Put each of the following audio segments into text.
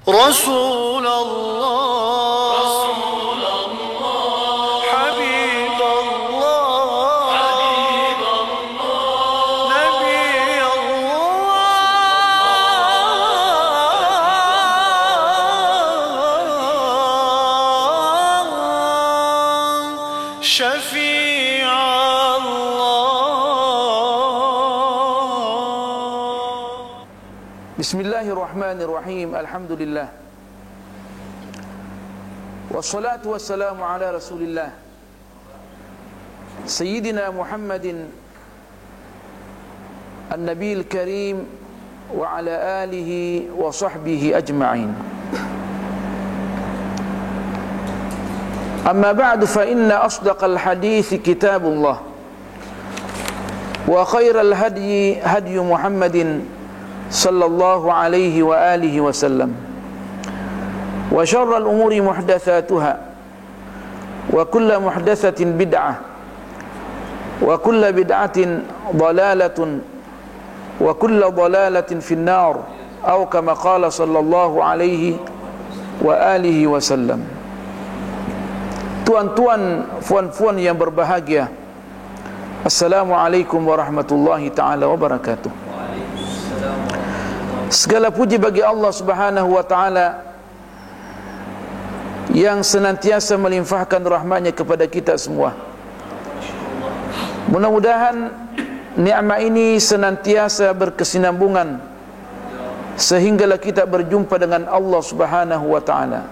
رسول الله حبيب الله نبي الله شفيع Bismillahirrahmanirrahim. Alhamdulillah. Wassalatu wassalamu ala Rasulillah Sayyidina Muhammadin An-Nabil Karim wa ala alihi wa sahbihi ajma'in. Amma ba'du fa inna asdaqal hadithi kitabullah wa khairal hadyi hadyu Muhammadin sallallahu alaihi wa alihi wasallam wa syarrul umuri muhdatsatuha wa kullu muhdatsatin bid'ah wa kullu bid'atin dhalalatun wa kullu dhalalatin fin nar atau kama qala sallallahu alaihi wa alihi wasallam. Tuan-tuan, puan-puan yang berbahagia, Assalamualaikum warahmatullahi taala wabarakatuh. Segala puji bagi Allah Subhanahu wa taala yang senantiasa melimpahkan rahmat-Nya kepada kita semua. Mudah-mudahan nikmat ini senantiasa berkesinambungan sehinggalah kita berjumpa dengan Allah Subhanahu wa taala.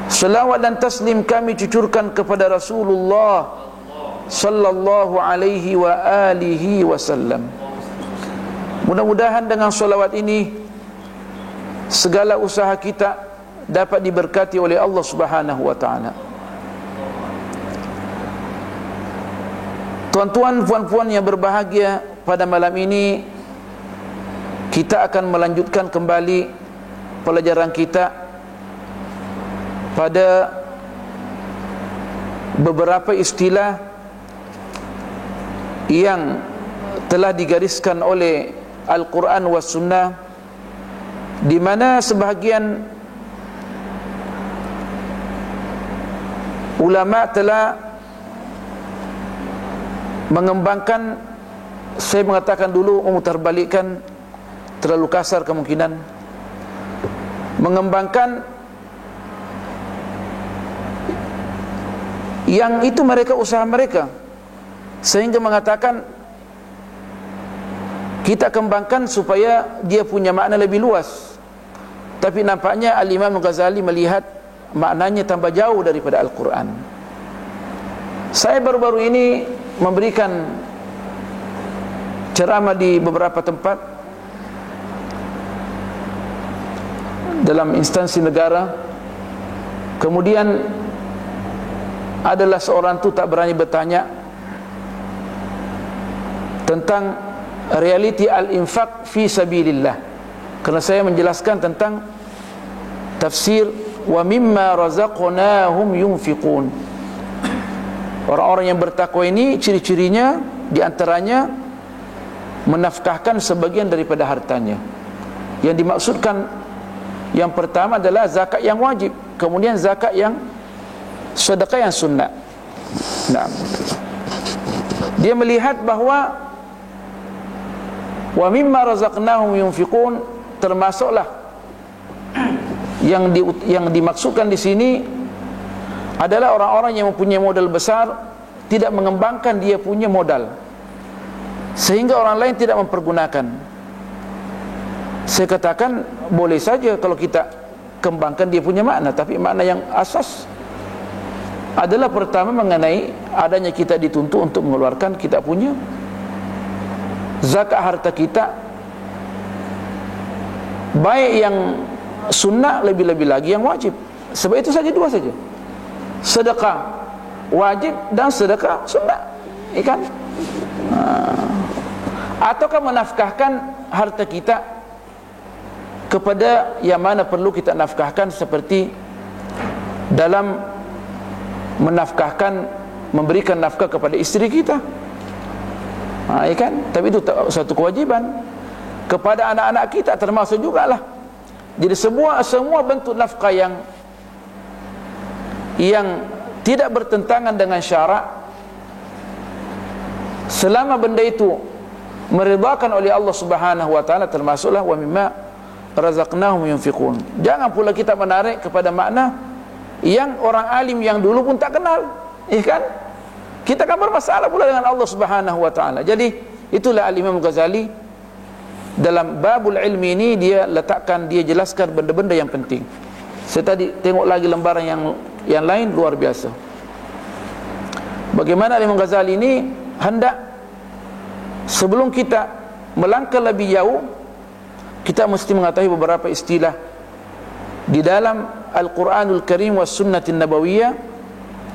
Salawat dan taslim kami cucurkan kepada Rasulullah sallallahu alaihi wa alihi wasallam. Mudah-mudahan dengan salawat ini segala usaha kita dapat diberkati oleh Allah Subhanahu wa taala. Tuan-tuan, puan-puan yang berbahagia, pada malam ini kita akan melanjutkan kembali pelajaran kita pada beberapa istilah yang telah digariskan oleh Al-Quran was Sunnah, di mana sebahagian ulama telah mengembangkan, saya mengatakan dulu memutarbalikkan, terlalu kasar kemungkinan, mengembangkan yang itu mereka usaha mereka, sehingga mengatakan kita kembangkan supaya dia punya makna lebih luas. Tapi nampaknya Al-Imam Ghazali melihat maknanya tambah jauh daripada Al-Quran. Saya baru-baru ini memberikan ceramah di beberapa tempat dalam instansi negara. Kemudian adalah seorang tu tak berani bertanya tentang realiti al-infaq fi sabilillah, kerana saya menjelaskan tentang tafsir wa mimma razaqnahum yunfiqun. Orang-orang yang bertakwa ini ciri-cirinya diantaranya menafkahkan sebagian daripada hartanya. Yang dimaksudkan yang pertama adalah zakat yang wajib, kemudian zakat yang sedekah yang sunnah. Nah, dia melihat bahawa wa mimma razaqnahum yunfiqun termasuklah yang dimaksudkan di sini adalah orang-orang yang mempunyai modal besar tidak mengembangkan dia punya modal, sehingga orang lain tidak mempergunakan. Saya katakan boleh saja kalau kita kembangkan dia punya makna, tapi makna yang asas adalah pertama mengenai adanya kita dituntut untuk mengeluarkan kita punya zakat harta kita, baik yang sunnah, lebih-lebih lagi yang wajib. Sebab itu saja, dua saja, sedekah wajib dan sedekah sunnah, ikan. Ataukah menafkahkan harta kita kepada yang mana perlu kita nafkahkan, seperti dalam menafkahkan, memberikan nafkah kepada istri kita. Ya kan? Tapi itu satu kewajiban. kepada anak-anak kita termasuk jugalah. Jadi semua bentuk nafkah yang tidak bertentangan dengan syarak, selama benda itu meridhakan oleh Allah Subhanahu wa taala, termasuklah wa mimma razaqnahum yunfiqun. Jangan pula kita menarik kepada makna yang orang alim yang dulu pun tak kenal, ya kan? Kita kan bermasalah pula dengan Allah Subhanahu wa taala. Jadi itulah Al-Imam Ghazali dalam babul ilmi ini dia jelaskan benda-benda yang penting. Saya tadi tengok lagi lembaran yang lain, luar biasa. Bagaimana Imam Ghazali ini hendak sebelum kita melangkah lebih jauh, kita mesti mengetahui beberapa istilah di dalam Al-Quranul Karim was Sunnatin Nabawiyah,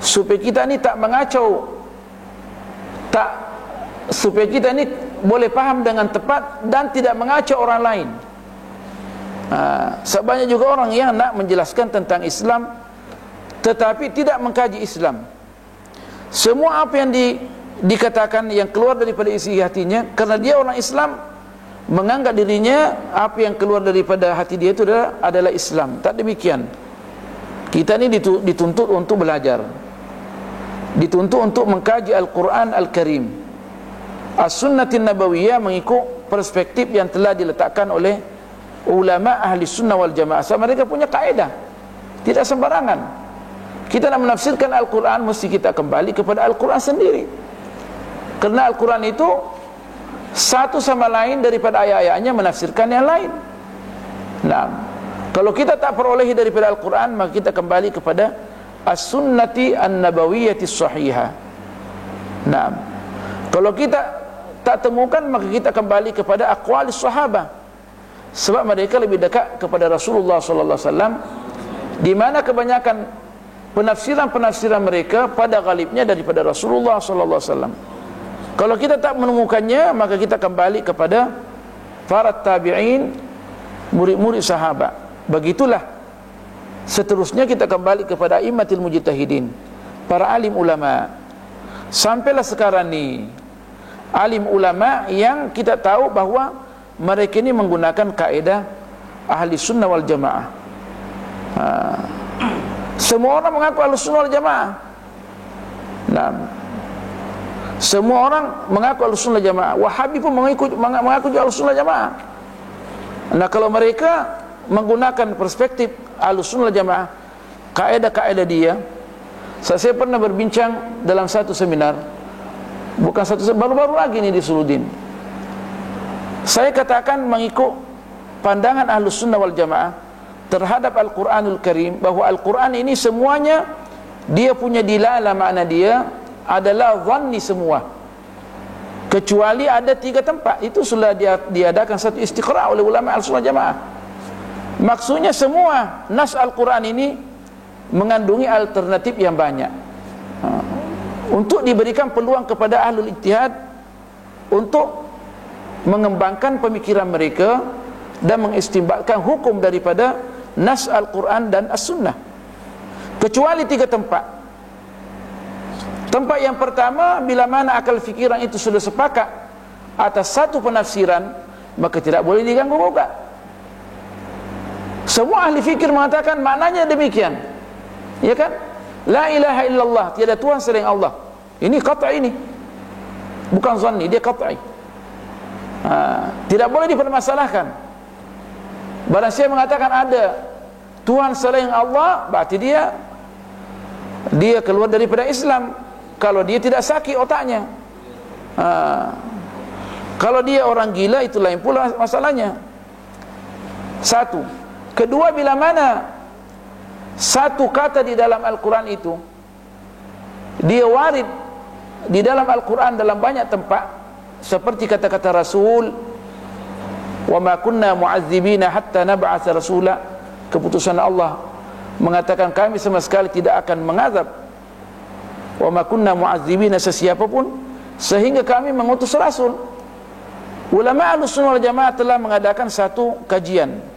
supaya kita ini tak mengacau, supaya kita ini boleh paham dengan tepat dan tidak mengacau orang lain. Sebanyak juga orang yang nak menjelaskan tentang Islam tetapi tidak mengkaji Islam. Semua apa yang dikatakan yang keluar daripada isi hatinya, karena dia orang Islam, menganggap dirinya apa yang keluar daripada hati dia itu adalah Islam. Tak demikian. Kita ini dituntut untuk belajar, dituntut untuk mengkaji Al-Quran Al-Karim, As-Sunnatin Nabawiyah, mengikut perspektif yang telah diletakkan oleh ulama ahli sunnah wal jamaah. So, mereka punya kaedah, tidak sembarangan. Kita nak menafsirkan Al-Quran, mesti kita kembali kepada Al-Quran sendiri, kerana Al-Quran itu satu sama lain daripada ayat-ayatnya menafsirkan yang lain. Nah, kalau kita tak perolehi daripada Al-Quran, maka kita kembali kepada As-Sunnati An-Nabawiyyati Sahihah. Nah, kalau kita tak temukan, maka kita kembali kepada aqwali sahabah, sebab mereka lebih dekat kepada Rasulullah sallallahu alaihi wasallam, di mana kebanyakan penafsiran mereka pada ghalibnya daripada Rasulullah sallallahu alaihi wasallam. Kalau kita tak menemukannya, maka kita kembali kepada para tabi'in, murid-murid sahabat. Begitulah seterusnya kita kembali kepada immatil mujtahidin, para alim ulama. Sampailah sekarang ni alim ulama yang kita tahu bahawa mereka ini menggunakan kaedah ahli sunnah wal jamaah. Semua orang mengaku ahli sunnah wal jamaah. Nah, semua orang mengaku ahli sunnah jamaah. Wahabi pun mengaku ahli sunnah jamaah. Nah, kalau mereka menggunakan perspektif ahli sunnah jamaah, kaedah-kaedah dia, saya pernah berbincang dalam satu seminar, baru-baru lagi ni di Suludin. Saya katakan mengikut pandangan ahli sunnah wal jamaah terhadap Al-Quranul Karim, bahawa Al-Quran ini semuanya dia punya dilalah, makna dia adalah zanni semua, kecuali ada 3 tempat. Itu sudah diadakan satu istiqra' oleh ulama Al-Sunnah Jamaah. Maksudnya semua nas Al-Quran ini mengandungi alternatif yang banyak, untuk diberikan peluang kepada ahlul ijtihad untuk mengembangkan pemikiran mereka dan mengistinbatkan hukum daripada nas Al-Quran dan As-Sunnah, kecuali 3 tempat. Tempat yang pertama, bila mana akal fikiran itu sudah sepakat atas satu penafsiran, maka tidak boleh diganggu gugat. Semua ahli fikir mengatakan maknanya demikian, ya kan? La ilaha illallah, tiada Tuhan selain Allah. Ini qat'i, ini bukan zanni, dia qat'i. Tidak boleh dipermasalahkan. Barang siapa mengatakan ada Tuhan selain Allah, berarti dia keluar daripada Islam. Kalau dia tidak sakit otaknya, kalau dia orang gila, itu lain pula masalahnya. Satu. Kedua, bila mana satu kata di dalam Al-Quran itu dia warid di dalam Al-Quran dalam banyak tempat, seperti kata-kata Rasul, wa ma kunna mu'azzibina hatta nab'atha rasula, keputusan Allah mengatakan kami sama sekali tidak akan mengazab, wa ma kunna mu'azzibina, sesiapa pun sehingga kami mengutus rasul. Ulama Ahlussunnah wal Jamaah telah mengadakan satu kajian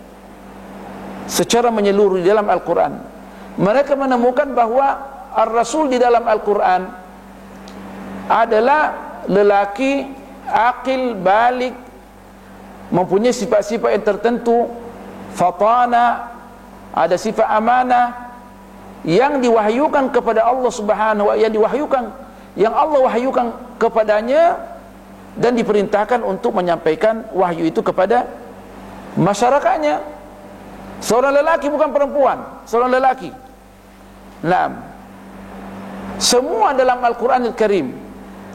secara menyeluruh di dalam Al-Quran. Mereka menemukan bahawa Ar-Rasul di dalam Al-Quran adalah lelaki akil balik, mempunyai sifat-sifat yang tertentu, fatana, ada sifat amanah yang diwahyukan kepada Allah Subhanahu wa taala, yang Allah wahyukan kepadanya dan diperintahkan untuk menyampaikan wahyu itu kepada masyarakatnya. Seorang lelaki bukan perempuan, seorang lelaki. Naam. Semua dalam Al-Quranul Karim.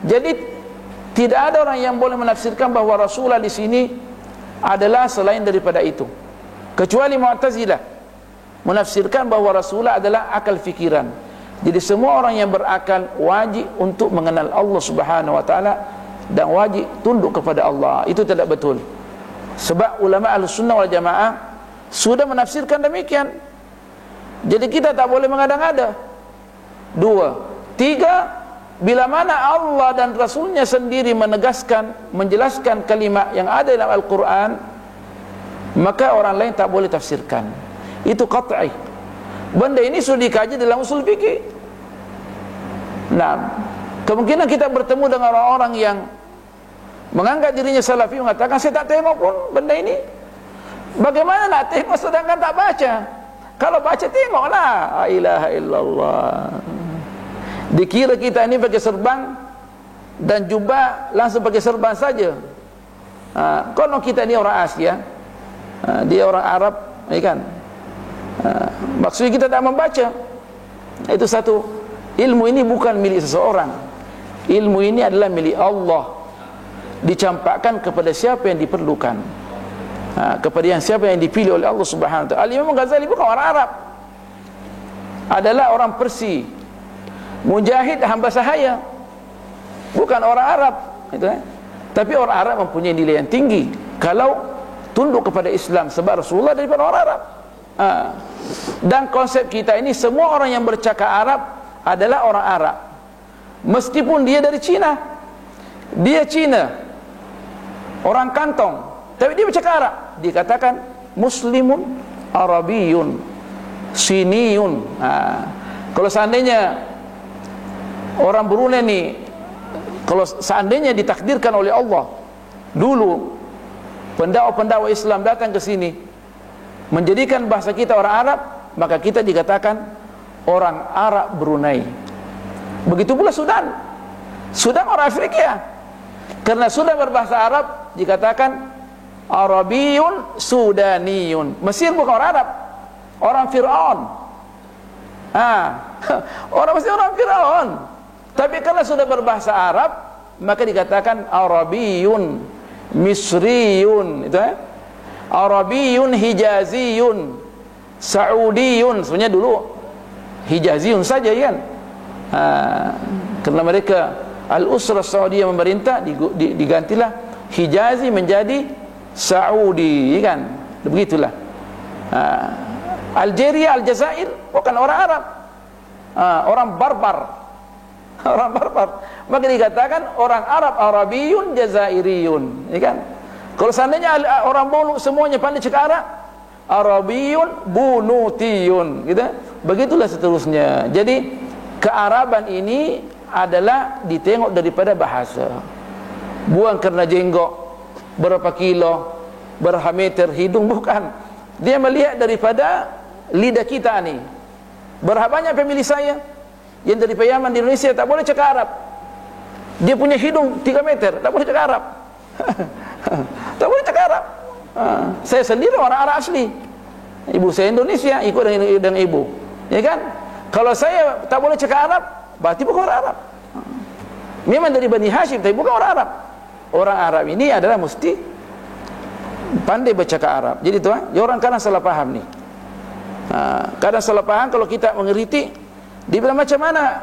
Jadi tidak ada orang yang boleh menafsirkan bahawa Rasulullah di sini adalah selain daripada itu, kecuali Mu'tazilah menafsirkan bahawa Rasulullah adalah akal fikiran. Jadi semua orang yang berakal wajib untuk mengenal Allah Subhanahu wa taala dan wajib tunduk kepada Allah. Itu tidak betul. Sebab ulama Ahlussunnah wal Jamaah sudah menafsirkan demikian. Jadi kita tak boleh mengada-ngada. 2, 3, bila mana Allah dan Rasulnya sendiri menegaskan, menjelaskan kalimat yang ada dalam Al-Quran, maka orang lain tak boleh tafsirkan. Itu qat'i. Benda ini sudah dikaji dalam usul fikih. Nah, kemungkinan kita bertemu dengan orang-orang yang menganggap dirinya salafi, mengatakan saya tak tengok pun benda ini. Bagaimana nak tengok sedangkan tak baca? Kalau baca tengoklah. La ilaha illallah. Dikira kita ini pakai serban dan jubah langsung pakai serban saja. Kalau kita ini orang Asia, dia orang Arab, kan? Maksudnya kita tak membaca. Itu satu. Ilmu ini bukan milik seseorang. Ilmu ini adalah milik Allah, dicampakkan kepada siapa yang diperlukan, kepada yang siapa yang dipilih oleh Allah Subhanahu wa taala. Al-Imam Ghazali bukan orang Arab, adalah orang Persia. Mujahid hamba sahaya, bukan orang Arab, itu tapi orang Arab mempunyai nilai yang tinggi kalau tunduk kepada Islam, sebab Rasulullah daripada orang Arab. Dan konsep kita ini, semua orang yang bercakap Arab adalah orang Arab, meskipun dia dari Cina. Dia Cina, orang kantong, tapi dia bercakap Arab. Dikatakan Muslimun Arabiyun Siniyun. Kalau seandainya orang Brunei ni, kalau seandainya ditakdirkan oleh Allah, dulu pendakwa-pendakwa Islam datang ke sini menjadikan bahasa kita orang Arab, maka kita dikatakan orang Arab Brunei. Begitu pula Sudan. Sudan orang Afrika, karena sudah berbahasa Arab dikatakan Arabiyun Sudaniyun. Mesir bukan orang Arab, orang Fir'aun. Orang Mesir orang Fir'aun, tapi karena sudah berbahasa Arab maka dikatakan Arabiyun Misriyun. Itu Arabiyun Hijaziyun Saudiyun. Sebenarnya dulu Hijaziyun saja, kan? Karena mereka Al-Usrah Saudiyah memerintah, digantilah Hijazi menjadi Saudi, kan? Begitulah. Algeria, Aljazair bukan orang Arab, orang barbar. Orang barbar. Maka dikatakan orang Arab Arabiyun Jazairiyun, kan? Kalau seandainya orang Bunu semuanya pandai cakap Arab, Arabiyun Bunutiyun, gitu. Begitulah seterusnya. Jadi kearaban ini adalah ditengok daripada bahasa, bukan kerana jenggot berapa kilo, berapa meter hidung, bukan. Dia melihat daripada lidah kita ni. Berapa banyak pemilih saya yang dari Yaman di Indonesia tak boleh cakap Arab. Dia punya hidung 3 meter, tak boleh cakap Arab. Tak boleh cakap Arab. Saya sendiri orang Arab asli. Ibu saya Indonesia, ikut dengan ibu, ya kan? Kalau saya tak boleh cakap Arab, berarti bukan orang Arab. Memang dari Bani Hashim, tapi bukan orang Arab. Orang Arab ini adalah mesti pandai bercakap Arab. Jadi tuan, orang kadang salah faham ni. Kadang salah faham kalau kita mengeritik. Dia bilang, macam mana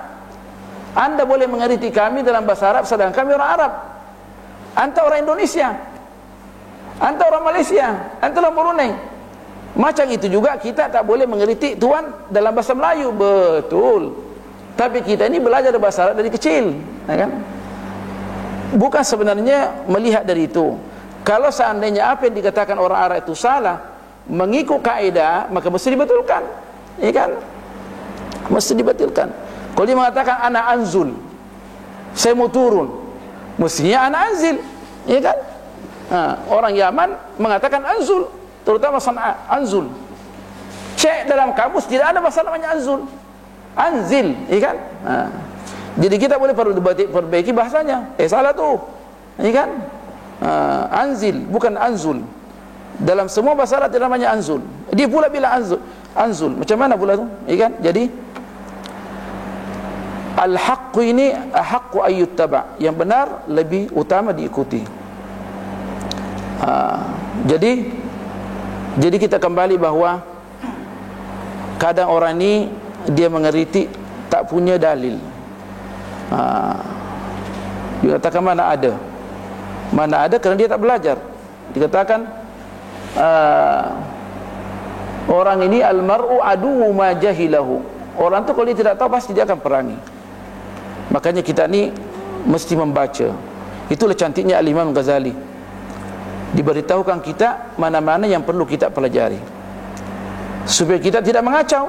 anda boleh mengeritik kami dalam bahasa Arab sedangkan kami orang Arab? Anda orang Indonesia, anda orang Malaysia, anda orang Brunei. Macam itu juga kita tak boleh mengeritik tuan dalam bahasa Melayu. Betul. Tapi kita ini belajar bahasa Arab dari kecil, kan? Bukan sebenarnya melihat dari itu. Kalau seandainya apa yang dikatakan orang Arab itu salah, mengikut kaedah, maka mesti dibetulkan, ya kan? Mesti dibatilkan. Kalau dia mengatakan ana anzul, saya mau turun, mestinya ana anzil, ya kan? Orang Yaman mengatakan anzul, terutama Sana'a, anzul. Cek dalam kamus tidak ada bahasa namanya anzul. Anzil, ya kan? Jadi kita boleh perbaiki bahasanya. Salah tuh, ya kan? Anzil, bukan anzul. Dalam semua bahasa Arab tidak namanya anzul. Dia pula bilang anzul. Macam mana pula tu? Ya kan? Jadi al-haqq ini ahaqqu ayyuttaba. Yang benar lebih utama diikuti. Jadi kita kembali bahawa kadang orang ni dia mengeritik tak punya dalil. Dia katakan mana ada kerana dia tak belajar. Dikatakan orang ini al-mar'u aduwwu ma jahilahu. Orang tu kalau dia tidak tahu pasti dia akan perangi. Makanya kita ni mesti membaca. Itulah cantiknya Al-Imam Ghazali. Diberitahukan kita mana-mana yang perlu kita pelajari, supaya kita tidak mengacau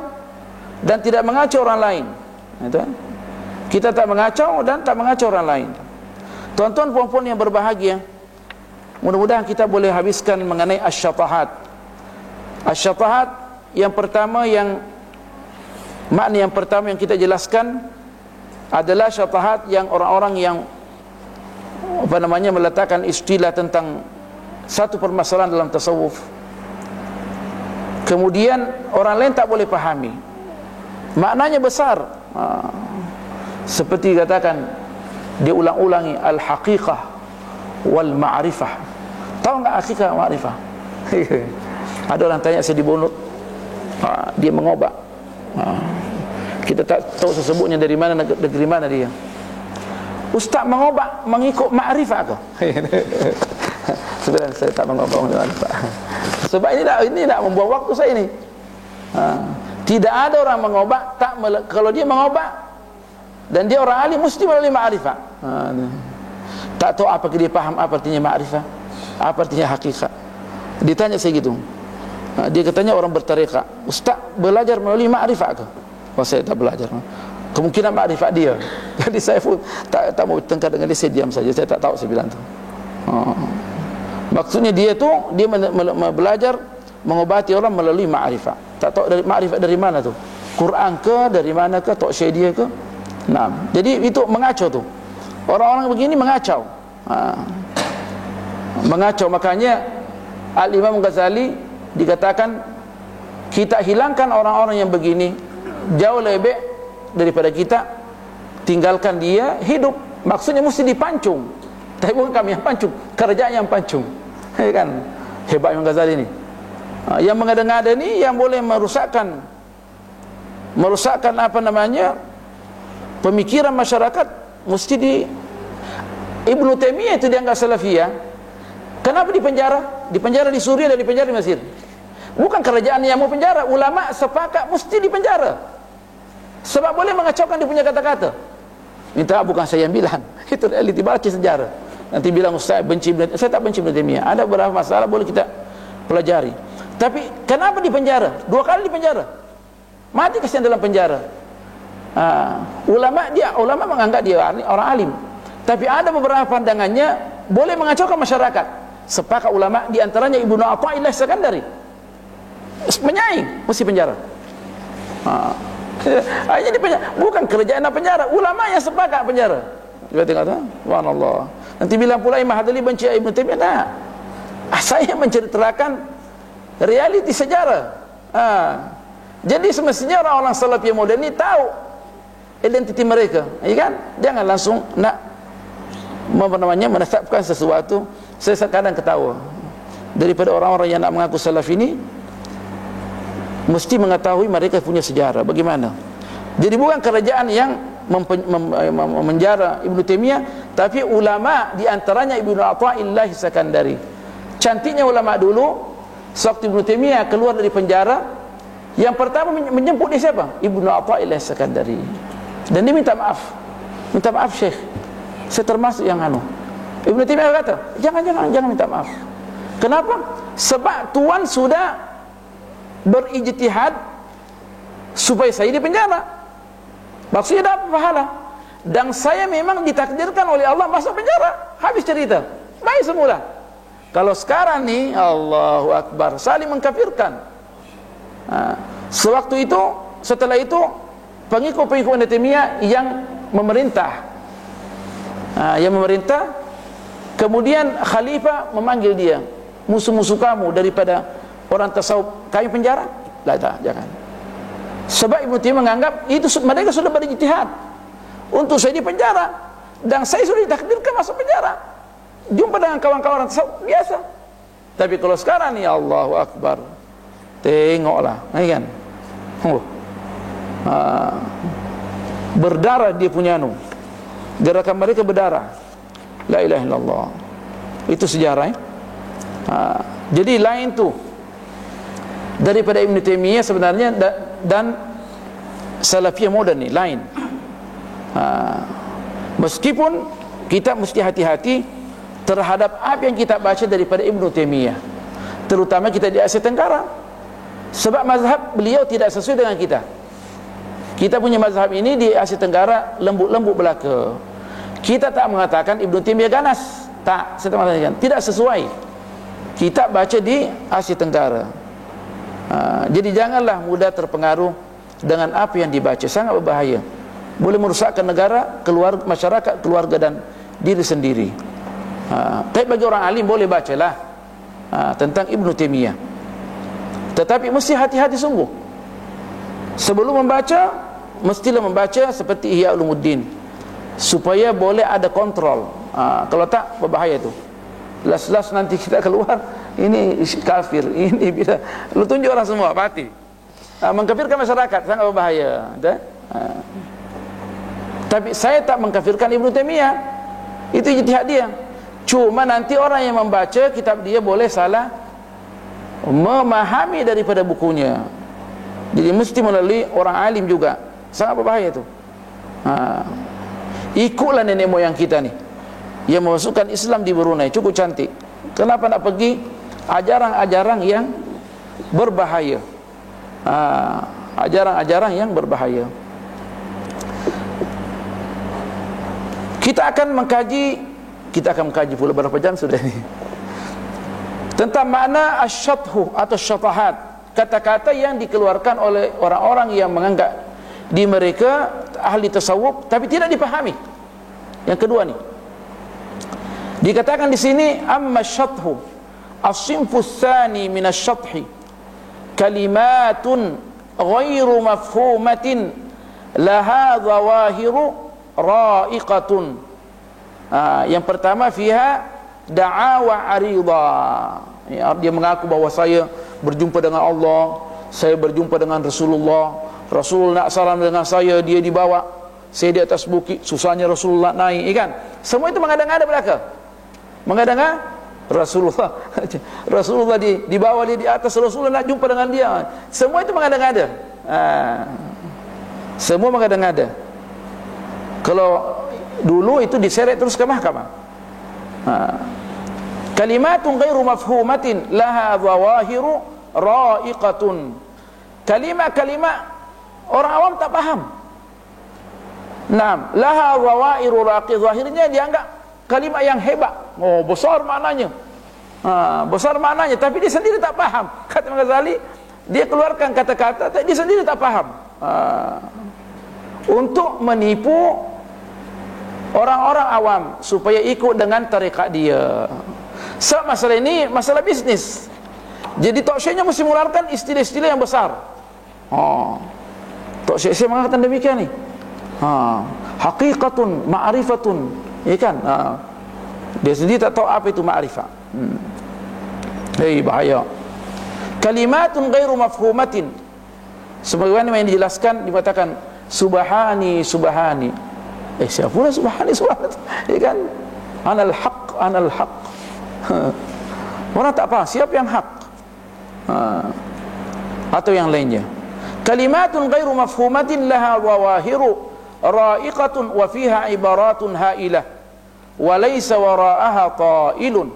dan tidak mengacau orang lain. Kita tak mengacau dan tak mengacau orang lain. Tuan-tuan puan-puan yang berbahagia, mudah-mudahan kita boleh habiskan mengenai asy-syatahat. Asy-syatahat yang pertama, makna yang pertama yang kita jelaskan adalah syatahat yang orang-orang yang meletakkan istilah tentang satu permasalahan dalam tasawuf, kemudian orang lain tak boleh pahami. Maknanya besar. Seperti katakan, dia ulang-ulangi al-haqiqah wal ma'rifah. Tahu enggak haqiqah ma'rifah? Ada orang tanya saya di Bonut, dia mengobak. Kita tak tahu sesebutnya dari mana, negeri mana dia. Ustaz mengobak mengikut ma'rifah ke? Sebenarnya saya tak mengobak ma'rifah. Sebab ini nak membuang waktu saya ni. Tidak ada orang mengobak kalau dia mengobak dan dia orang alim mesti melalui ma'rifah. Tak tahu apakah dia faham apa artinya ma'rifah, apa artinya hakikat. Ditanya saya gitu. Dia katanya orang bertarekat, Ustaz belajar melalui ma'rifah ke? Oh, saya tak belajar. Kemungkinan ma'rifat dia. Jadi saya pun tak mau tengkar dengan dia, saya diam saja. Saya tak tahu, saya bilang tu. Maksudnya dia belajar mengobati orang melalui ma'rifat. Tak tahu dari ma'rifat dari mana tu, Quran ke, dari mana ke, tok syekh dia ke. Jadi itu mengacau tu. Orang-orang begini mengacau. Mengacau. Makanya Al-Imam Ghazali dikatakan, kita hilangkan orang-orang yang begini jauh lebih baik daripada kita tinggalkan dia hidup. Maksudnya mesti dipancung, tapi bukan kami yang pancung, kerajaan yang pancung. Kan hebat Imam Ghazali ni. Yang mengada-ngada ni yang boleh merusakkan pemikiran masyarakat mesti Ibnu Taimiyah itu dianggap salafiyah. Kenapa dipenjara? Dipenjara di Suriah dan dipenjara di Mesir. Bukan kerajaan yang mau penjara, ulama sepakat mesti dipenjara. Sebab boleh mengacaukan dia punya kata-kata. Minta bukan saya yang bilang. Itu realiti, baca sejarah. Nanti bilang Ustaz benci Ibnu Taimiyah. Saya tak benci Ibnu Taimiyah. Ada beberapa masalah boleh kita pelajari. Tapi kenapa dipenjara? 2 kali dipenjara. Mati kesian dalam penjara. Ulama menganggap dia orang alim. Tapi ada beberapa pandangannya boleh mengacaukan masyarakat. Sepakat ulama, di antaranya Ibnu Athaillah Sekandari. Menyaing, mesti penjara. Hanya di penjara. Bukan kerajaan penjara, ulama yang sepakat penjara. Kita tengok tu, subhanallah. Nanti bilang pula Imam Hadli benci Ibnu Taimiyah. Tak. Saya menceritakan realiti sejarah. Jadi semestinya orang-orang salafi moden ni tahu identiti mereka, ya kan? Jangan langsung nak menetapkan sesuatu. Saya kadang ketawa daripada orang-orang yang nak mengaku salaf ini, mesti mengetahui mereka punya sejarah bagaimana. Jadi bukan kerajaan yang menjara Ibnu Taimiyah, tapi ulama, di antaranya Ibnu Athaillah Sekandari. Cantiknya ulama dulu, sewaktu Ibnu Taimiyah keluar dari penjara, yang pertama menjemput dia siapa? Ibnu Athaillah Sekandari. Dan dia minta maaf Syekh, saya termasuk yang Ibnu Taimiyah kata, jangan minta maaf. Kenapa? Sebab tuan sudah berijtihad supaya saya di penjara. Maksudnya dapat pahala. Dan saya memang ditakdirkan oleh Allah masuk penjara. Habis cerita. Baik semula. Kalau sekarang nih, Allahu Akbar, saling mengkafirkan. Sewaktu itu, setelah itu, pengikut-pengikut Ibnu Taimiyah yang memerintah, kemudian khalifah memanggil dia, musuh-musuh kamu daripada orang tasawuf kami penjara. Tak, jangan. Sebab Ibnu Taimiyah menganggap itu mereka sudah berijtihad untuk saya di penjara, dan saya sudah ditakdirkan masuk penjara. Jumpa dengan kawan-kawan orang tasawuf biasa. Tapi kalau sekarang ni, Allahu Akbar, tengoklah, kan? Berdarah dia punya gerakan mereka berdarah. La ilaha illallah. Itu sejarah. Jadi lain tu daripada Ibnu Taimiyah sebenarnya, dan Salafiyah moden ni lain. Meskipun kita mesti hati-hati terhadap apa yang kita baca daripada Ibnu Taimiyah, terutama kita di Asia Tenggara, sebab mazhab beliau tidak sesuai dengan kita. Kita punya mazhab ini di Asia Tenggara lembut-lembut belaka. Kita tak mengatakan Ibnu Taimiyah ganas, tak, saya tak mengatakan, tidak sesuai. Kita baca di Asia Tenggara. Jadi janganlah mudah terpengaruh dengan apa yang dibaca, sangat berbahaya. Boleh merusakkan negara, masyarakat, keluarga dan diri sendiri. Tapi bagi orang alim boleh bacalah tentang Ibnu Taimiyah, tetapi mesti hati-hati sungguh. Sebelum membaca, mestilah membaca seperti Ihya Ulumuddin, supaya boleh ada kontrol. Kalau tak, berbahaya tu. Las-las nanti kita keluar, ini kafir, ini bila lu tunjuk orang semua mati. Mengkafirkan masyarakat sangat berbahaya. Tapi saya tak mengkafirkan Ibnu Taimiyah, itu ijtihad dia. Cuma nanti orang yang membaca kitab dia boleh salah memahami daripada bukunya. Jadi mesti melalui orang alim juga. Sangat berbahaya tu. Ikutlah nenek moyang kita ni yang memasukkan Islam di Brunei, cukup cantik. Kenapa nak pergi ajaran-ajaran yang berbahaya? Ajaran-ajaran yang berbahaya. Kita akan mengkaji pula berapa jam sudah ni, tentang makna asyathu atau syatahat, kata-kata yang dikeluarkan oleh orang-orang yang menganggap di mereka ahli tasawuf tapi tidak dipahami. Yang kedua ni dikatakan di sini, amma syathu as-sinfu tsani min asy-syathi kalimatun ghairu mafhumatin laha dhawahiru ra'iqatun. Yang pertama, fiha da'awa arida. Dia mengaku bahawa saya berjumpa dengan Allah, saya berjumpa dengan Rasulullah, Rasul nak salam dengan saya, dia dibawa, saya di atas bukit, susahnya Rasulullah naik, kan? Semua itu mengada-ngada belaka. Mengada-ngada Rasulullah Rasulullah dibawa dia di atas, Rasulullah nak jumpa dengan dia. Semua itu mengada-ngada. Semua mengada-ngada. Kalau dulu itu diseret terus ke mahkamah. Kalimatun ghairu mafhumatin laha dhawahiru ra'iqatun. Kalimat-kalimat orang awam tak faham. Naam, laha dhawairu raqi, zahirnya dianggap kalimat yang hebat. Oh, besar maknanya. Besar maknanya, tapi dia sendiri tak faham. Kata Imam Ghazali, dia keluarkan kata-kata tapi dia sendiri tak faham. Untuk menipu orang-orang awam supaya ikut dengan tarekat dia. Sebab masalah ini masalah bisnis. Jadi talk show-nya mesti mengeluarkan istilah-istilah yang besar. Talk show saya mengatakan demikian ni. Haqiqatun, ma'rifatun, ya kan? Dia sendiri tak tahu apa itu ma'rifah. Bahaya. Kalimatun ghairu mafhumatin, sebagaimana yang dijelaskan, dikatakan subhani subhani. Siapa pula subhani subhani, ya kan? Anal haq. Orang tak faham siapa yang hak, atau yang lainnya. Kalimatun ghairu mafhumatin laha dhawahiru ra'iqatun wa fiha ibaratun hailah wa laysa wara'aha ta'ilun.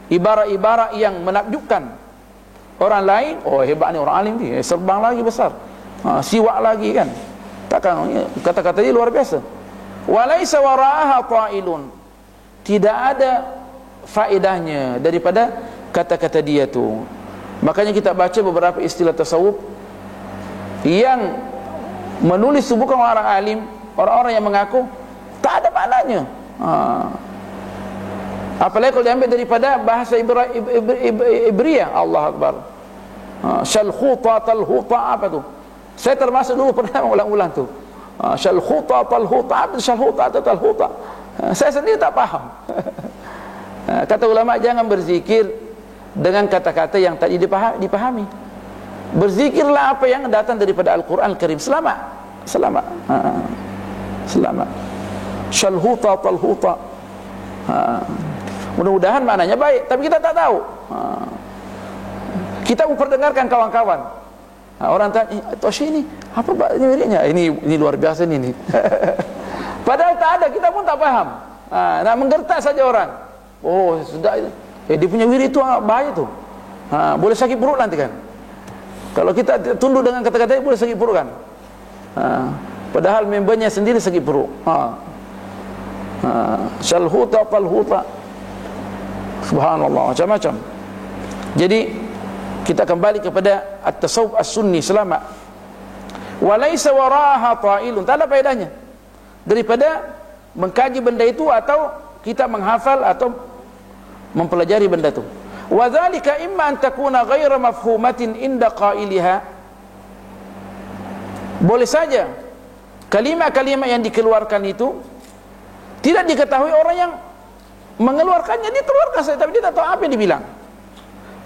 Ibarat-ibarat yang menakjubkan orang lain. Oh, hebat ni orang alim ni, serbang lagi besar, siwak lagi, kan? Takkan kata-katanya luar biasa. Wa laysa wara'aha ta'ilun, tidak ada faedahnya daripada kata-kata dia tu. Makanya kita baca beberapa istilah tasawuf yang menulis itu bukan orang alim, orang-orang yang mengaku, tak ada maknanya. Apalagi kalau diambil daripada bahasa Ibriyah. Allah Akbar. Syalkhuta talhuta, apa tu? Saya termasuk dulu pernah mengulang-ulang tu. Syalkhuta talhuta, apa tu syalkhuta atau talhuta? Saya sendiri tak faham. Kata ulama, jangan berzikir dengan kata-kata yang tak dipahami. Berzikirlah apa yang datang daripada Al-Quran Al-Karim. Selamat. Syalhuta talhuta. Mudah-mudahan maknanya baik, tapi kita tak tahu. Kita memperdengarkan kawan-kawan. Orang tanya, Toshi ini apa ini wiridnya? Ini luar biasa ini. Padahal tak ada, kita pun tak faham. Nak menggertak saja orang. Oh, sudah. Dia punya wirid itu bahaya tu. Boleh sakit perut nanti kan. Kalau kita tunduk dengan kata-kata boleh sakit perut kan. Padahal membernya sendiri sakit perut. Syalhuta talhuta. Subhanallah, macam-macam. Jadi kita kembali kepada at-tasawuf as-sunni, selamat. Walaysa wara'aha ta'ilun, tak ada faedahnya daripada mengkaji benda itu atau kita menghafal atau mempelajari benda itu. Wa dzalika imma an takuna ghaira mafhumatin inda qailiha. Boleh saja kalimat-kalimat yang dikeluarkan itu tidak diketahui orang yang mengeluarkannya. Dia keluarkan saja tapi dia tak tahu apa yang dibilang.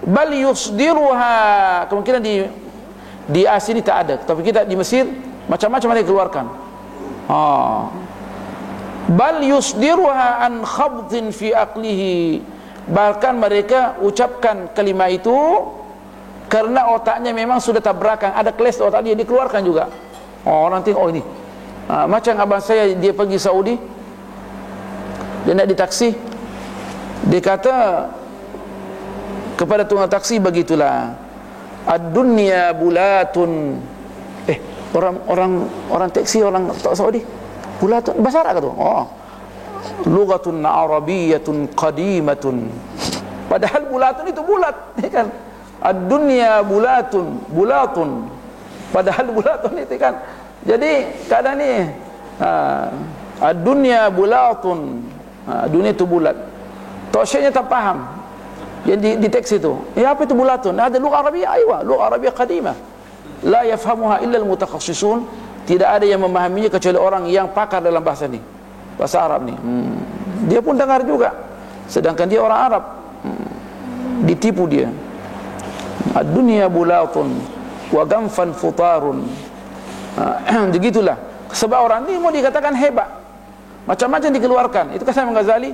Bal yusdiruha, kemungkinan di Asia ini tak ada, tapi kita di Mesir macam-macam ada dikeluarkan. Bal yusdiruha an khabdin fi aqlihi, bahkan mereka ucapkan kalimat itu karena otaknya memang sudah tabrakan, ada keles otak dia, dikeluarkan juga. Orang tengok, ini macam abang saya, dia pergi Saudi, dia naik di taksi, dia kata kepada tukang taksi, begitulah, ad-dunya bulatun. Orang taksi, orang Saudi, bulatun bahasa Arab tu. Lughatun arabiyyatun qadimatun. Padahal bulatun itu bulat, kan? Ad-dunya bulatun. Padahal bulatun itu kan. Jadi kadang ni ad-dunya bulatun. Dunia itu bulat. Tosyanya tak faham. Yang di teks itu, apa itu bulatun? Ada lugha Arabiyyah, lugha Arabiyyah qadimah. La yafhamuha illa al-mutakhassisun. Tidak ada yang memahaminya kecuali orang yang pakar dalam bahasa ni, bahasa Arab ni. Dia pun dengar juga, sedangkan dia orang Arab. Ditipu dia. Ad-dunya bulatun wa gamfan futarun. Begitulah. Sebab orang ni mau dikatakan hebat, macam-macam dikeluarkan. Itu kata Imam Ghazali,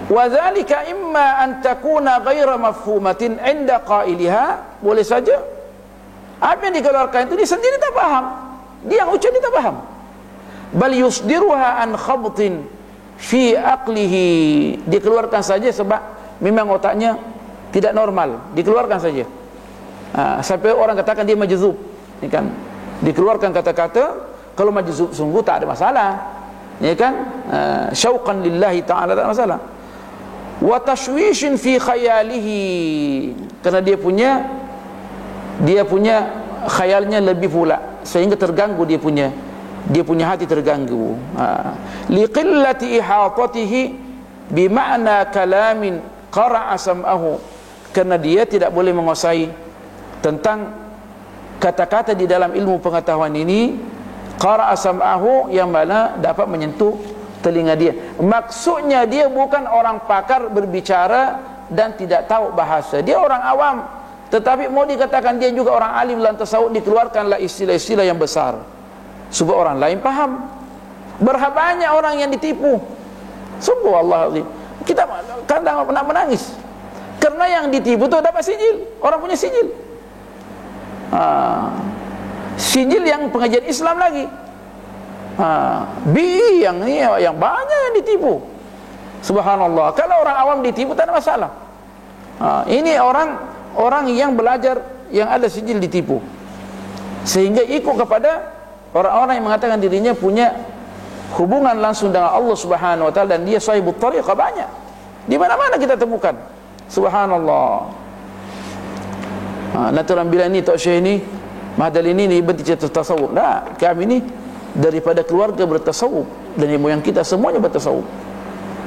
wa dzalika imma an takuna ghaira mafhumatin 'inda qailiha. Boleh saja apa yang dikeluarkan itu dia sendiri tak faham, dia yang ucap dia tak faham. Bal yusdiruha an khabtin fi aqlihi, dikeluarkan saja sebab memang otaknya tidak normal, dikeluarkan saja. Sampai orang katakan dia majzub, ini kan, dikeluarkan kata-kata. Kalau majzub sungguh tak ada masalah, ya kan, syauqan lillahi ta'ala, tak ada masalah. Wa tashwishin fi khayalihi, karena dia punya khayalnya lebih pula, sehingga terganggu dia punya hati terganggu. Li qillati ihatatihi bi ma'na kalamin qara'a sam'ahu, karena dia tidak boleh menguasai tentang kata-kata di dalam ilmu pengetahuan ini. Qara'a sam'ahu, yang mana dapat menyentuh telinga dia. Maksudnya dia bukan orang pakar berbicara dan tidak tahu bahasa, dia orang awam, tetapi mau dikatakan dia juga orang alim dalam tasawuf, dikeluarkanlah istilah-istilah yang besar supaya orang lain paham. Berapa banyak orang yang ditipu, sungguh Allah azim. Kita kadang nak menangis karena yang ditipu tu dapat sijil, orang punya sijil, sijil yang pengajian Islam lagi. BI yang banyak yang ditipu. Subhanallah. Kalau orang awam ditipu tak ada masalah. Ini orang yang belajar, yang ada sijil ditipu, sehingga ikut kepada orang-orang yang mengatakan dirinya punya hubungan langsung dengan Allah Subhanahu wa taala dan dia sahibut tariqah banyak. Di mana-mana kita temukan. Subhanallah. Nanti orang bilang ni Tok Syekh ni Mahdal ini bertiga tasawuf. Nah, kami ni daripada keluarga bertasawuf, dan moyang kita semuanya bertasawuf.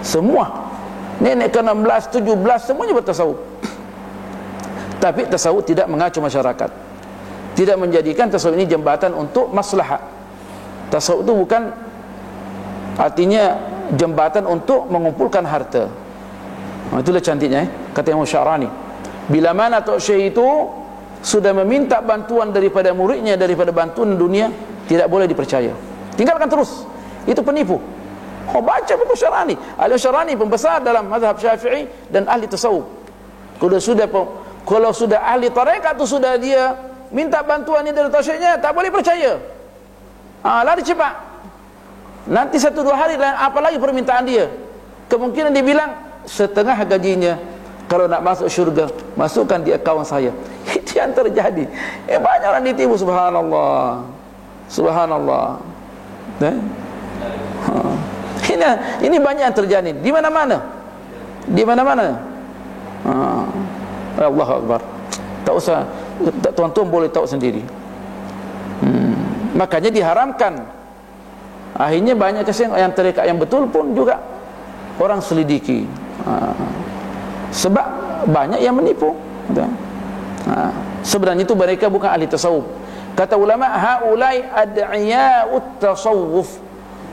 Semua nenek ke-16, 17 semuanya bertasawuf. Tapi tasawuf tidak mengacu masyarakat, tidak menjadikan tasawuf ini jembatan untuk maslahat. Tasawuf itu bukan artinya jembatan untuk mengumpulkan harta. Itulah cantiknya kata Imam Syarani. Bila mana Tok Syekh itu sudah meminta bantuan daripada muridnya, daripada bantuan dunia, tidak boleh dipercaya. Tinggalkan terus. Itu penipu. Baca buku Syarani. Al-Syarani pembesar dalam mazhab Syafi'i dan ahli tasawuf. Kalau sudah ahli tarekat tu sudah dia minta bantuan ini dari Tok Syekhnya, tak boleh percaya. Lari cepat. Nanti 1-2 hari lain apalagi permintaan dia. Kemungkinan dia bilang setengah gajinya kalau nak masuk syurga, masukkan di akaun saya. Itu yang terjadi. Banyak orang ditipu, subhanallah. Subhanallah. Ini banyak yang terjadi di mana-mana. Di mana-mana. Allahu Akbar. Tak usah, tuan-tuan boleh tahu sendiri. Makanya diharamkan. Akhirnya banyak kesan yang tarekat yang betul pun juga orang selidiki. Sebab banyak yang menipu. Sebenarnya itu mereka bukan ahli tasawuf. Kata ulama, haulai ad'iya'ut tasawuf,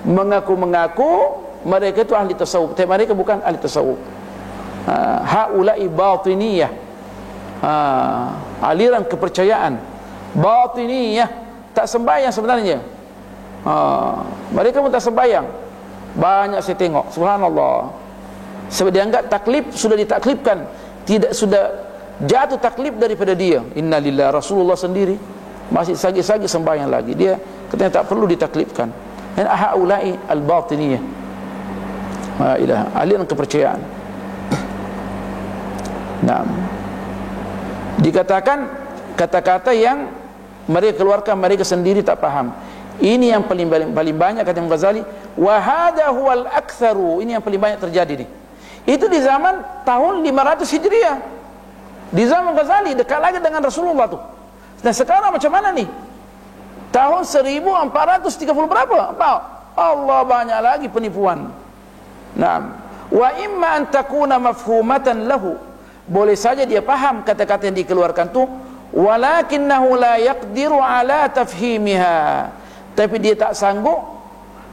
mengaku-mengaku mereka itu ahli tasawuf, tapi mereka bukan ahli tasawuf. Haulai batiniyah, aliran kepercayaan batiniyah, tak sembahyang sebenarnya. Mereka pun tak sembahyang. Banyak saya tengok, subhanallah. Sebab dianggap taklif sudah ditaklifkan, tidak sudah jatuh taklif daripada dia. Innalillah, Rasulullah sendiri masih sagi-sagi sembahyang lagi. Dia katanya tak perlu ditaklifkan. Dan haula'i al-batiniyah, aliran kepercayaan. Nah, dikatakan kata-kata yang mereka keluarkan mereka sendiri tak faham. Ini yang paling banyak kata Imam Ghazali, wa hadha huwal aktsaru. Ini yang paling banyak terjadi nih. Itu di zaman tahun 500 Hijriah. Di zaman Ghazali dekat lagi dengan Rasulullah tuh. Dan sekarang macam mana nih? Tahun 1430 berapa? Allah, banyak lagi penipuan. Naam. Wa imma an takuna mafhumatan lahu. Boleh saja dia paham kata-kata yang dikeluarkan tu, walakinnahu la yaqdiru ala tafhimiha. Tapi dia tak sanggup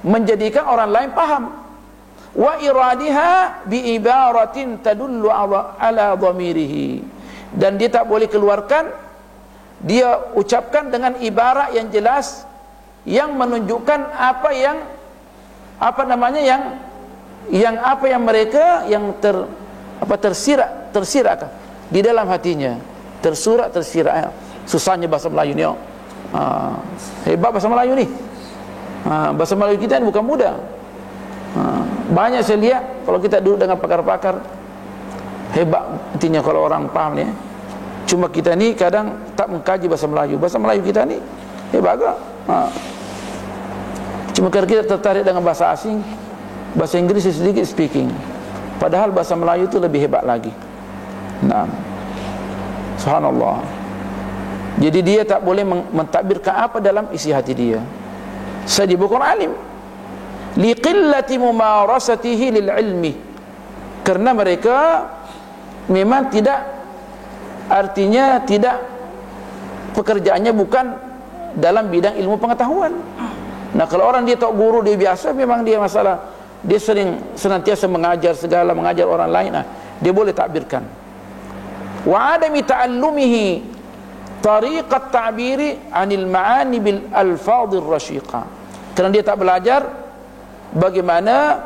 menjadikan orang lain paham. Wa iradiha bi ibaratin tadullu ala dhamirihi. Dan dia tak boleh keluarkan, dia ucapkan dengan ibarat yang jelas yang menunjukkan apa yang mereka yang tersirat di dalam hatinya, tersirat. Susahnya bahasa Melayu ni. Hebat bahasa Melayu ni. Bahasa Melayu kita ni bukan mudah. Banyak saya lihat kalau kita duduk dengan pakar-pakar, hebat artinya kalau orang paham ni. Cuma kita ni kadang tak mengkaji bahasa Melayu. Bahasa Melayu kita ni hebat agak. Cuma kalau kita tertarik dengan bahasa asing, bahasa Inggris sedikit speaking, padahal bahasa Melayu tu lebih hebat lagi. Nah, subhanallah. Jadi dia tak boleh mentadbirkan apa dalam isi hati dia. Saya bukan alim, liqillati mumarasatihi lil ilmi, karena mereka memang tidak, artinya tidak, pekerjaannya bukan dalam bidang ilmu pengetahuan. Nah, kalau orang dia tok guru, dia biasa, memang dia masalah, dia senantiasa mengajar mengajar orang lain, dia boleh takbirkan. Wa adami ta'allumihi tariqat ta'biri anil ma'ani bil alfadhir rasyiqah, kerana dia tak belajar bagaimana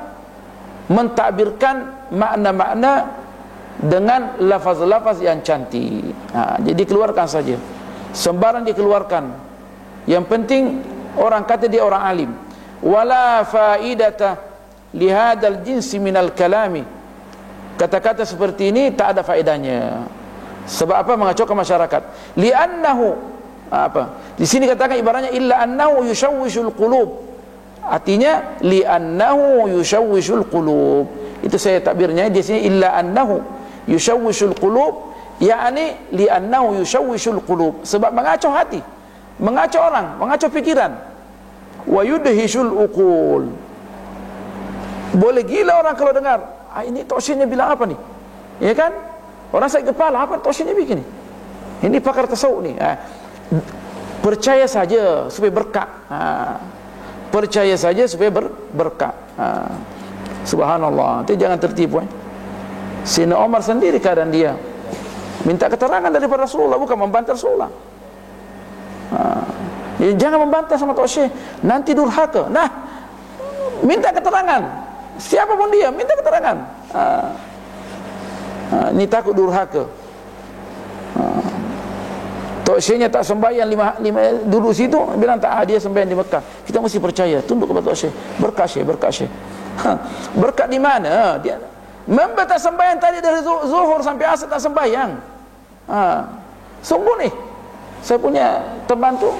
mentakbirkan makna-makna dengan lafaz-lafaz yang cantik. Jadi keluarkan saja, sembarang dikeluarkan. Yang penting orang kata dia orang alim. Wala faidata lihadal jinsi minal kalami. Kata-kata seperti ini tak ada faedahnya. Sebab apa? Mengacaukan masyarakat. Li'annahu, di sini katakan ibaratnya illa annahu yushawwishul qulub. Artinya li'annahu yushawwishul qulub. Itu saya takbirnya di sini, illa annahu yushawwishul qulub, yakni li annahu yushawwishul qulub, sebab mengacau hati, mengacau orang, mengacau pikiran. Wa yudhishul uqul, boleh gila orang kalau dengar, ini toksirnya bilang apa nih, ya kan? Orang sakit kepala, apa toksirnya bikin nih? Ini pakar tasawuf nih. Percaya saja supaya berkah. Percaya saja supaya berkah. Subhanallah. Nanti jangan tertipu. Sayyidina Umar sendiri keadaan dia minta keterangan daripada Rasulullah, bukan membantah Rasulullah. Ya, jangan membantah sama Tok Syekh, nanti durhaka. Nah, minta keterangan. Siapapun dia, minta keterangan. Ini takut durhaka. Tok Syekhnya tak sembahyang lima dulu situ, bilang tak, dia sembahyang di Mekah. Kita mesti percaya, tunduk kepada Tok Syekh. Berkat Syekh, berkat Syekh. Berkat di mana? Dia memang tak sembahyang tadi dari zuhur sampai asar tak sembahyang. Sungguh nih. Saya punya teman tu,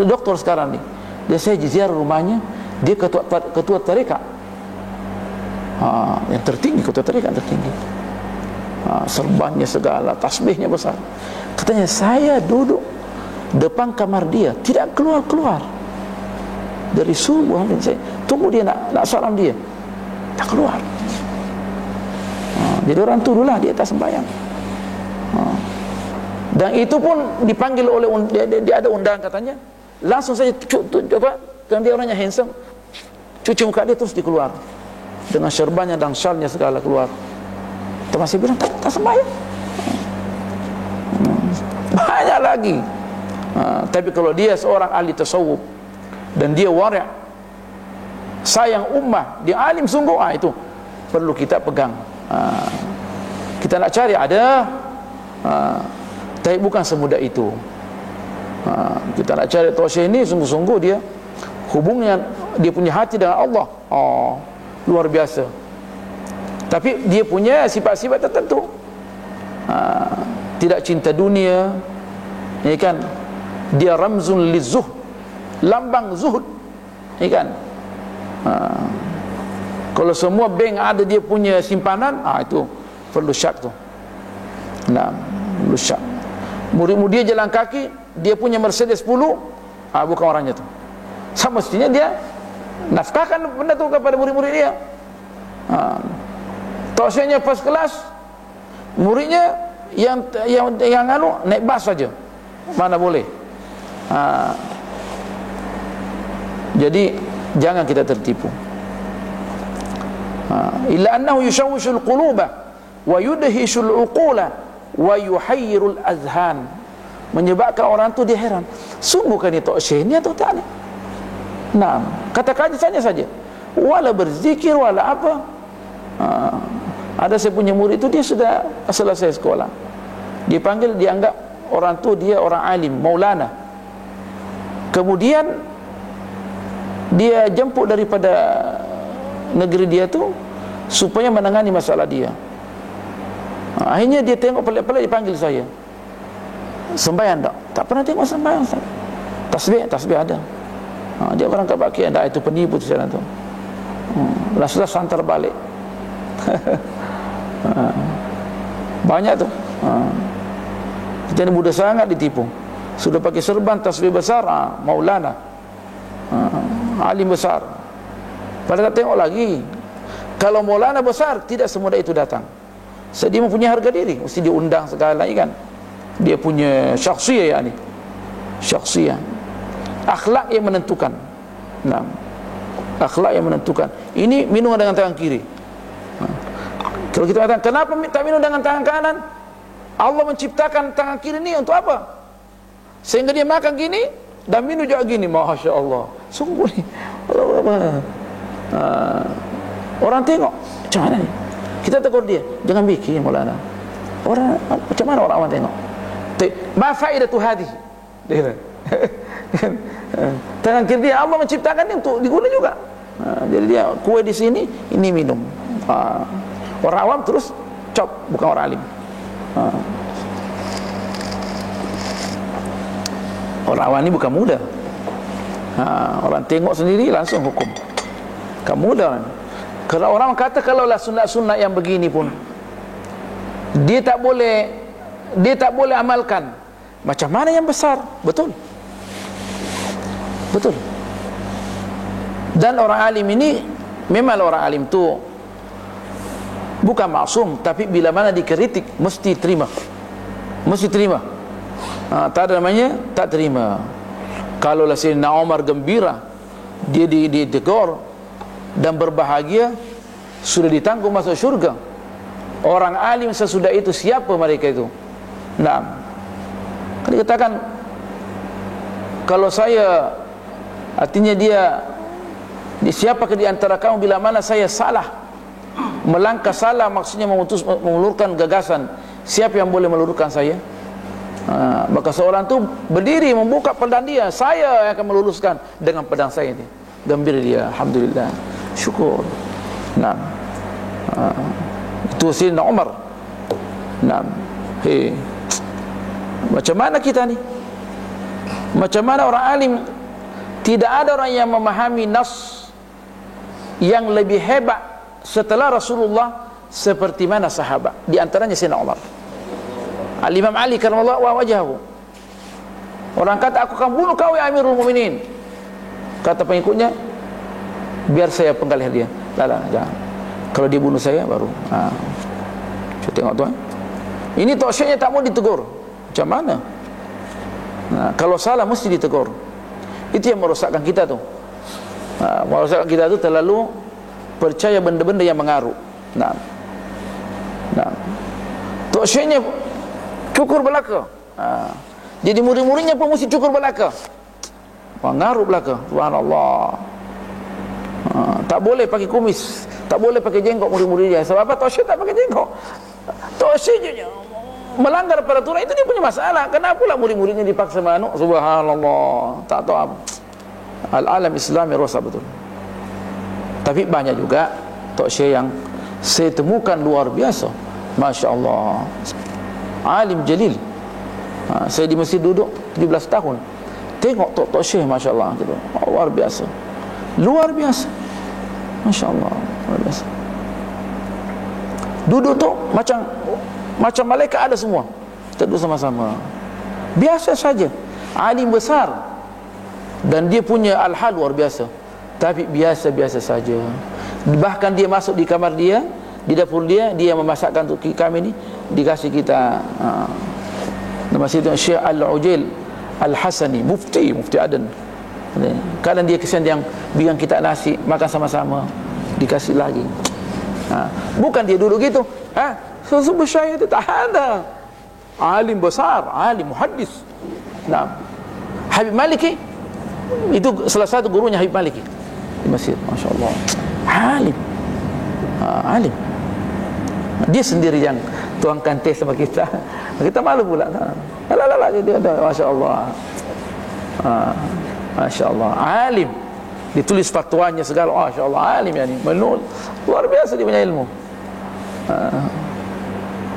doktor sekarang nih. Dia saya ziarah rumahnya, dia ketua tarekat. Yang tertinggi, ketua tarekat tertinggi. Serbannya segala, tasbihnya besar. Katanya, saya duduk depan kamar dia, tidak keluar-keluar dari subuh. Saya tunggu dia nak salam dia, tak keluar. Jadi orang tu dululah dia tak sembahyang. Dan itu pun dipanggil oleh dia ada undangan katanya, langsung saja coba, dan dia orangnya handsome, cuci muka dia terus dikeluar dengan serbannya dan syalnya segala keluar. Teman saya bilang tak sembahyang. Banyak lagi. Tapi kalau dia seorang ahli tasawuf dan dia wari', sayang ummah, dia alim sungguh, itu perlu kita pegang. Kita nak cari ada, tapi bukan semudah itu. Kita nak cari Tok Syekh ini sungguh-sungguh dia hubungnya, dia punya hati dengan Allah, luar biasa. Tapi dia punya sifat-sifat tertentu. Tidak cinta dunia, ya kan? Dia ramzun lizuhd, lambang zuhud, ya kan? Kalau semua bank ada dia punya simpanan, itu perlu syak tu. Nah, perlu syak. Murid-murid dia jalan kaki, dia punya Mercedes 10, bukan orangnya tu. Semestinya dia nafkahkan benda tu kepada murid-murid dia. Tok Syekhnya first class, muridnya yang naik bas saja, mana boleh. Jadi jangan kita tertipu. Illa annahu yushawwishul quluba wa yudhishul uqula wa yuhayyirul azhan, menyebabkan orang tu dia heran, sungguh kan ini Tok Syekh ni atau tak ni? Nah, katakan saja, wala berzikir wala apa. Ada saya punya murid itu, dia sudah selesai sekolah, dipanggil, dianggap orang tu dia orang alim, maulana. Kemudian dia jemput daripada negeri dia tu supaya menangani masalah dia. Akhirnya dia tengok pelik-pelik, dipanggil saya, sembahyang tak? Tak pernah tengok sembahyang. Tasbih ada. Dia berangkat pakai, itu penipu tu sana tu. Sudah santar balik. Banyak tu. Kita ni mudah sangat ditipu. Sudah pakai serban tasbih besar, maulana, alim besar. Padahal tak tengok lagi, kalau maulana besar tidak semudah itu datang. Dia mempunyai harga diri, mesti diundang segala, kan? Dia punya syakhsiyah, yani syakhsiyah, akhlak yang menentukan. Nah, akhlak yang menentukan. Ini minum dengan tangan kiri. Kalau kita katakan, kenapa tak minum dengan tangan kanan? Allah menciptakan tangan kiri ni untuk apa? Sehingga dia makan gini dan minum juga gini. Masya Allah, sungguh ni orang tengok macam mana ni. Kita tegur dia, jangan bikin Maulana. Orang macam mana orang awam tengok? Ma faedatu hadhihi. Tangan kiri dia Allah menciptakan ni untuk diguna juga. Jadi dia kue di sini, ini minum. Orang awam terus cop, bukan orang alim. Orang awam ni bukan muda. Orang tengok sendiri langsung hukum. Kamu muda. Kerana orang kata kalaulah sunat-sunat yang begini pun dia tak boleh amalkan, macam mana yang besar? Betul. Betul. Dan orang alim ini, memang orang alim tu bukan maksum, tapi bila mana dikritik mesti terima. Mesti terima. Tak ada namanya tak terima. Kalau lah Sayyidina Umar gembira, dia ditegur dan berbahagia, sudah ditanggung masuk syurga. Orang alim sesudah itu siapa mereka itu? Nah, kan dikatakan kalau saya, artinya dia siapakah di antara kamu bila mana saya salah, melangkah salah, maksudnya mengulurkan gagasan, siapa yang boleh meluruskan saya? Maka seorang tu berdiri membuka pedang dia, saya yang akan meluruskan dengan pedang saya ini. Gembira dia, alhamdulillah, syukur. Nah, itu Sayyidina Umar. Nah, macam mana kita ni? Macam mana orang alim? Tidak ada orang yang memahami nas yang lebih hebat setelah Rasulullah seperti mana sahabat. Di antaranya Sayyidina Umar. Al-Imam Ali karramallahu wajhahu. Orang kata, aku akan bunuh kau ya Amirul Mukminin. Kata pengikutnya, biar saya penggal dia. Lah, jangan. Kalau dia bunuh saya baru. Cuba tengok tuan. Ini toksyinya tak mau ditegur. Macam mana? Kalau salah mesti ditegur. Itu yang merosakkan kita tu. Merosakkan kita tu terlalu percaya benda-benda yang mengaruh. Toksyinya cukur belaka. Jadi murid-muridnya pun mesti cukur belaka. Mengaruh belaka. Subhanallah. Tak boleh pakai kumis, tak boleh pakai jenggot murid-muridnya. Sebab apa? Tosyid tak pakai jenggot. Tosyid melanggar peraturan, itu dia punya masalah. Kenapa pula murid-muridnya dipaksa manuk? Subhanallah. Tak tahu apa. Al-alam Islami rosak betul. Tapi banyak juga tosyid yang saya temukan luar biasa. Masya Allah, alim jalil. Saya di masjid duduk 17 tahun, tengok Tok Syekh, Masya Allah gitu. Luar biasa. Luar biasa, Masya Allah, luar biasa. Duduk tu macam malaikat ada semua. Kita duduk sama-sama, biasa saja. Alim besar, dan dia punya al-hal luar biasa, tapi biasa-biasa saja. Bahkan dia masuk di kamar dia, di dapur dia, dia memasakkan untuk kami ni, dikasih kita nama Sayyidina Syekh Al-Ujail Al-Hasani, Mufti Aden. Kadang dia kesian yang bilang kita nasi, makan sama-sama, dikasih lagi. Bukan dia duduk gitu. Sesungguhnya syekh itu tak ada. Alim besar, alim muhaddis. Habib Maliki, itu salah satu gurunya Habib Maliki di masjid. Masya Allah, alim. Alim. Dia sendiri yang tuangkan teh sama kita. Kita malu pula. Dia ada, Masya Allah. Masya Allah, alim. Ditulis fatwanya segala. Masya Allah, alim yani. Menul, luar biasa dia punya ilmu.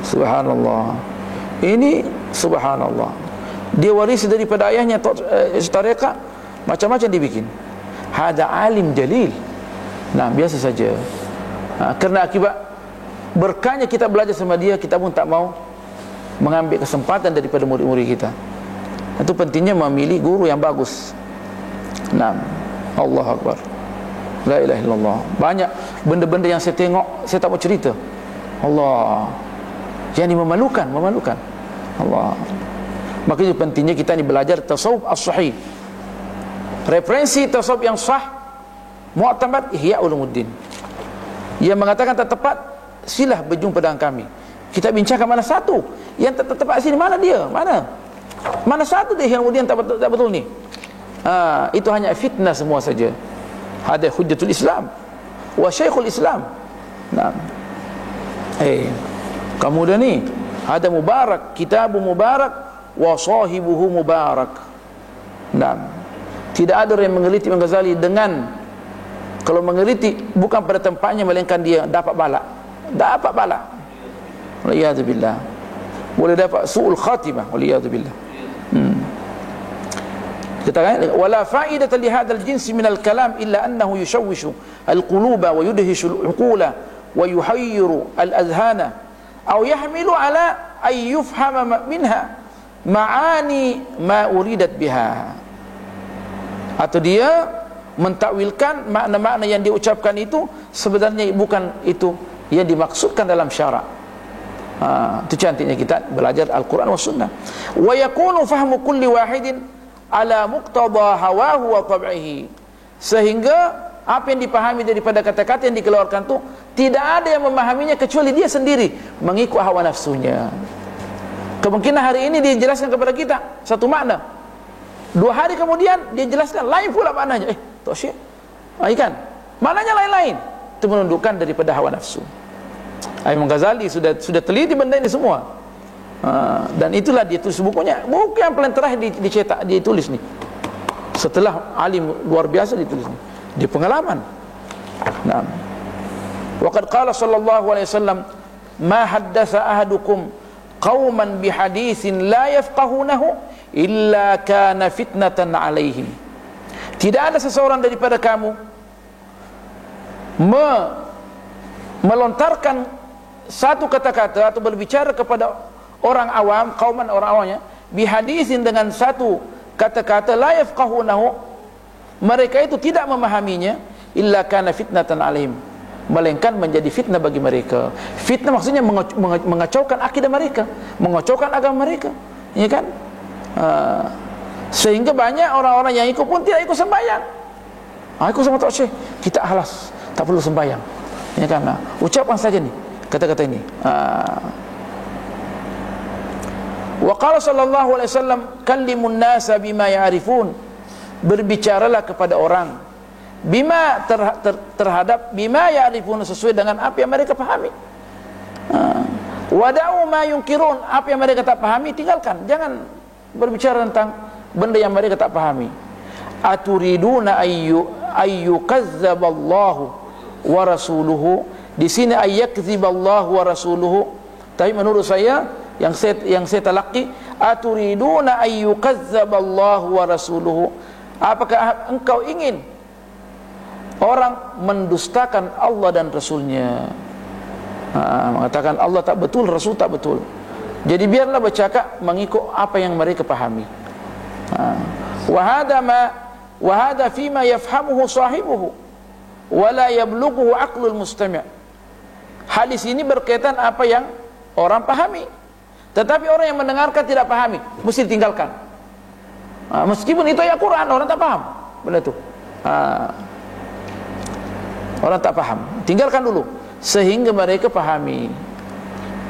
Subhanallah. Ini subhanallah. Dia warisi daripada ayahnya tariqah, macam-macam dibikin. Hada alim jalil. Biasa saja. Kerana akibat berkahnya kita belajar sama dia, kita pun tak mau mengambil kesempatan daripada murid-murid kita. Itu pentingnya memilih guru yang bagus. Allah Akbar, la ilaha illallah. Banyak benda-benda yang saya tengok, saya tak mau cerita. Allah, yang ini memalukan Allah. Maka itu pentingnya kita ni belajar tasawuf as-sahih. Referensi tasawuf yang sah, mu'tamad, Ihya Ulumuddin. Yang mengatakan tak tepat, silah berjumpa dengan kami. Kita bincangkan mana satu yang tak tepat sini, mana dia? Mana satu dia yang kemudian tak betul ni? Itu hanya fitnah semua saja. Hada hujjatul Islam wa syekhul Islam. Kamu dah ni, hada mubarak, kitabu mubarak wa sahibuhu mubarak. Tidak ada orang yang mengeliti Imam Ghazali dengan, kalau mengeliti bukan pada tempatnya, melainkan dia dapat bala. Waliyadzubillah. Boleh dapat su'ul khatimah. Waliyadzubillah. Katakan wala fa'idata li hadzal jinsi min al-kalam illa annahu yushawwishu al-quluba wa yudhishu al-uqula wa yuhayyiru al-adhana aw yahmilu ala ay yufhama minha ma'ani ma uridat biha. Atau dia mentakwilkan makna-makna yang diucapkan itu sebenarnya bukan itu yang dimaksudkan dalam syarak. Itu cantiknya kita belajar Al-Quran wa Sunnah. Wa yakunu fahmu kulli wahidin ala muqtada hawahu wa tab'ihi, sehingga apa yang dipahami daripada kata-kata yang dikeluarkan itu tidak ada yang memahaminya kecuali dia sendiri mengikut hawa nafsunya. Kemungkinan hari ini dia jelaskan kepada kita satu makna, 2 hari kemudian dia jelaskan lain pula maknanya. Tak syik kan? Maknanya lain-lain. Itu menundukkan daripada hawa nafsu. Imam Ghazali sudah teliti benda ini semua. Dan itulah dia tulis bukunya. Buku yang paling terakhir dicetak, ditulis nih. Setelah alim luar biasa ditulis nih. Di pengalaman. Nah. Waqad qala sallallahu alaihi wasallam, "Ma haddatsa ahadukum qauman bihaditsin la yafqahunahu illa kana fitnatan alaihim." Tidak ada seseorang daripada kamu melontarkan satu kata-kata atau berbicara kepada orang awam, kauman orang awamnya, bihadisin dengan satu kata-kata la yafqahunahu, mereka itu tidak memahaminya, illa kana fitnatan alaihim, melainkan menjadi fitnah bagi mereka. Fitnah maksudnya mengacaukan akidah mereka, mengacaukan agama mereka, ya kan? Sehingga banyak orang-orang yang ikut pun tidak ikut sembahyang. Ikut sama Tok Syekh, kita alas, tak perlu sembahyang, ya kan? Ucapkan saja nih kata-kata ini. Wa qala sallallahu alaihi wasallam, kallimun nasa bima ya'rifun, berbicaralah kepada orang bima terhadap bima ya'rifun, sesuai dengan apa yang mereka pahami. Wada'u ma yunkirun, apa yang mereka tak pahami tinggalkan, jangan berbicara tentang benda yang mereka tak pahami. Aturiduna ayyukazzaballahu wa rasuluhu, di sini ayyakziballahu wa rasuluhu, tapi menurut saya yang saya talaqi, aturiduna ayyukazzaballahu wa rasuluhu, apakah engkau ingin orang mendustakan Allah dan Rasulnya? Mengatakan Allah tak betul, Rasul tak betul. Jadi biarlah bercakap mengikut apa yang mereka pahami. Wa hadha fima yafhamuhu sahibuhu wa la yablughuhu aqlul mustami'. Hadis ini berkaitan apa yang orang pahami, tetapi orang yang mendengarkan tidak pahami, mesti ditinggalkan. Meskipun itu ayat Quran, orang tak paham benda itu. Orang tak paham, tinggalkan dulu sehingga mereka pahami.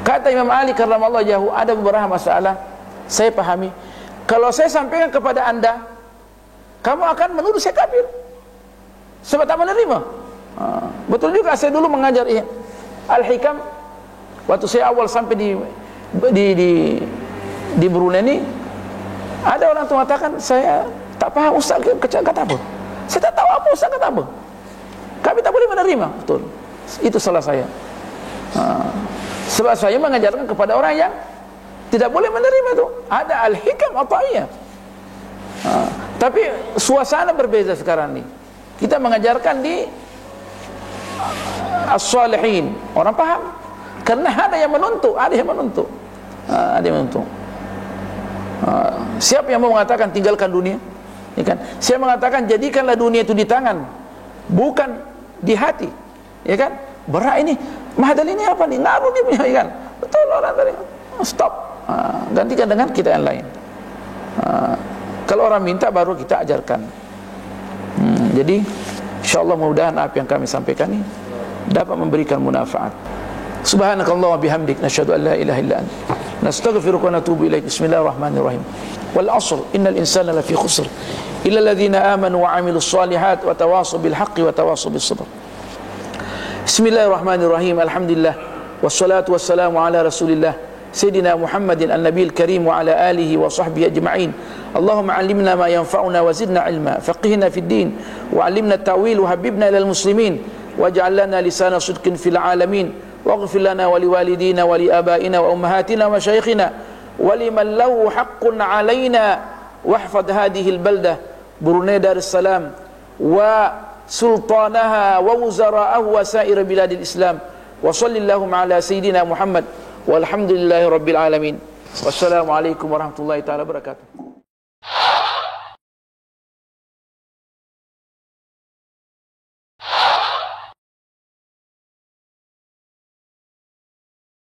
Kata Imam Ali karramallahu wajhahu, ada beberapa masalah saya pahami, kalau saya sampaikan kepada anda, kamu akan menuduh saya kafir sebab tak menerima. Betul juga, saya dulu mengajar Al-Hikam, waktu saya awal sampai di Brunei ini, ada orang tu mengatakan, saya tak paham Ustaz kata apa, saya tak tahu apa Ustaz kata apa, kami tak boleh menerima. Betul, itu salah saya. Sebab saya mengajarkan kepada orang yang tidak boleh menerima itu. Ada Al-Hikam Ata'iyah. Tapi suasana berbeza sekarang ni. Kita mengajarkan di As-Salihin, orang paham, karena ada yang menuntut, ada yang menuntut. Ada yang menuntut. Siapa yang mau mengatakan tinggalkan dunia? Ya kan? Siapa mengatakan jadikanlah dunia itu di tangan, bukan di hati. Ya kan? Berat ini, Mahdal ini apa nih? Ngaruh dia punya, ya kan? Betul orang tadi. Stop. Gantikan dengan kita yang lain. Kalau orang minta baru kita ajarkan. Jadi insyaallah mudah-mudahan apa yang kami sampaikan ini dapat memberikan manfaat. Subhanakallah wa bihamdik, nasyhadu an la ilaha illa anta, nastaghfiruka wa natubu ilaik. Bismillahirrahmanirrahim. Wal 'ashr, innal insana lafi khusr illa alladhina amanu wa 'amilus shalihat wa tawasaw bil haqqi wa tawasaw bis sabr. Bismillahirrahmanirrahim. Alhamdulillah wassalatu wassalamu ala Rasulillah Sayyidina Muhammadin an-nabiyil karim wa ala alihi wa sahbihi ajma'in. Allahumma 'allimna ma yanfa'una wa zidna 'ilma, faqihna fid din wa 'allimna at-ta'wil wa habibna ilal muslimin waj'al lana lisana sidqin fil 'alamin waghfir lana wa liwalidina wa li abaina wa ummahatina wa masyayikhina wa liman lahu haqqun 'alaina واحفظ هذه البلدة بروني دار السلام وسلطانها ووزراءه وسائر بلاد الإسلام وصل اللهم على سيدنا محمد والحمد لله رب العالمين والسلام عليكم ورحمة الله تعالى وبركاته.